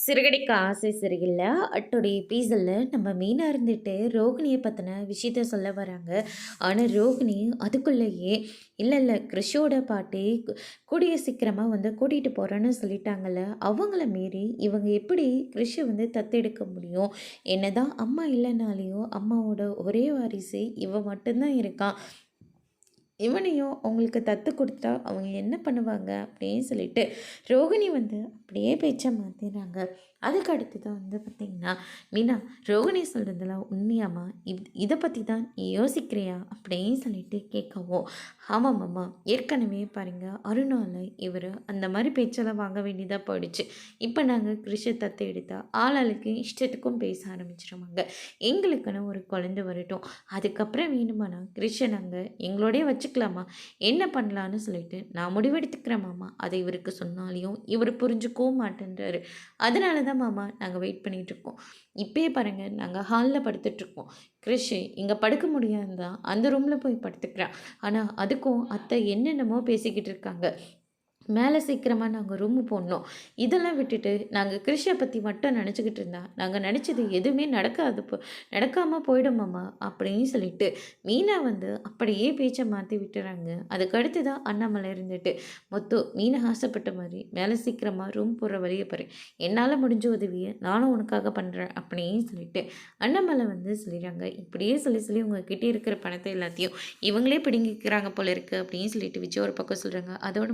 சிறுகடிக்க ஆசை சிறுகில்ல அட்டுடைய எபிசோடில் நம்ம மீனாக இருந்துட்டு ரோகிணியை பற்றின விஷயத்த சொல்ல வராங்க. ஆனால் ரோகிணி அதுக்குள்ளேயே இல்லை இல்லை கிறிஷோட பாட்டி கூடிய சீக்கிரமாக வந்து கூட்டிகிட்டு போகிறேன்னு சொல்லிட்டாங்கல்ல, அவங்கள மீறி இவங்க எப்படி கிறிஷை வந்து தத்தெடுக்க முடியும்? என்னதான் அம்மா இல்லைனாலையும் அம்மாவோட ஒரே வாரிசு இவன் மட்டும்தான் இருக்கான். இவனையும் அவங்களுக்கு தத்து கொடுத்தா அவங்க என்ன பண்ணுவாங்க அப்படின்னு சொல்லிட்டு ரோகிணி வந்து அப்படியே பேச்சை மாற்றிடுறாங்க. அதுக்கு அடுத்து தான் வந்து பார்த்திங்கன்னா, மீனா ரோகிணி சொல்கிறதுலாம் உண்மையாம்மா? இதை பற்றி தான் நீ யோசிக்கிறியா அப்படின்னு சொல்லிட்டு கேட்கவும், ஆமாம் மாமா, ஏற்கனவே பாருங்கள் அருணால் இவர் அந்த மாதிரி பேச்செல்லாம் வாங்க வேண்டியதாக போயிடுச்சு. இப்போ நாங்கள் கிருஷ தத்தை எடுத்தா ஆளாளுக்கு இஷ்டத்துக்கும் பேச ஆரம்பிச்சிருவாங்க. எங்களுக்குன்னு ஒரு குழந்தை வரட்டும், அதுக்கப்புறம் வேணுமானா கிருஷ நாங்கள் எங்களோடய வச்சுக்கலாமா, என்ன பண்ணலான்னு சொல்லிட்டு நான் முடிவெடுத்துக்கிறேன் மாமா. அதை இவருக்கு சொன்னாலையும் இவர் புரிஞ்சுக்கவும் மாட்டேன்றாரு. அதனால தான் மாமா நாங்கள் வெயிட் பண்ணிகிட்ருக்கோம். இப்போயே பாருங்கள், நாங்கள் ஹாலில் படுத்துட்ருக்கோம். கிறிஷ் இங்கே படுக்க முடியாது தான் அந்த ரூமில் போய் படுத்துக்கிறான். ஆனால் அதுக்கும் அத்தை என்னென்னமோ பேசிக்கிட்டு இருக்காங்க. மேலே சீக்கிரமாக நாங்கள் ரூமு போடணும். இதெல்லாம் விட்டுட்டு நாங்கள் கிருஷியை பற்றி மட்டும் நினச்சிக்கிட்டு இருந்தா நாங்கள் நினச்சது எதுவுமே நடக்காது, நடக்காமல் போயிடுமாம்மா அப்படின்னு சொல்லிட்டு மீனா வந்து அப்படியே பேச்சை மாற்றி விட்டுறாங்க. அதுக்கடுத்து தான் அண்ணாமலை இருந்துட்டு, மொத்தம் மீனை ஆசைப்பட்ட மாதிரி மேலே சீக்கிரமாக ரூம் போடுற வழியை பாரு, என்னால் முடிஞ்ச உதவியை நானும் உனக்காக பண்ணுறேன் அப்படின்னு சொல்லிட்டு அண்ணாமலை வந்து சொல்லிடுறாங்க. இப்படியே சொல்லி சொல்லி உங்ககிட்ட இருக்கிற பணத்தை எல்லாத்தையும் இவங்களே பிடுங்கிக்கிறாங்க போல இருக்குது அப்படின்னு சொல்லிட்டு விஜய் ஒரு பக்கம் சொல்கிறாங்க. அதோட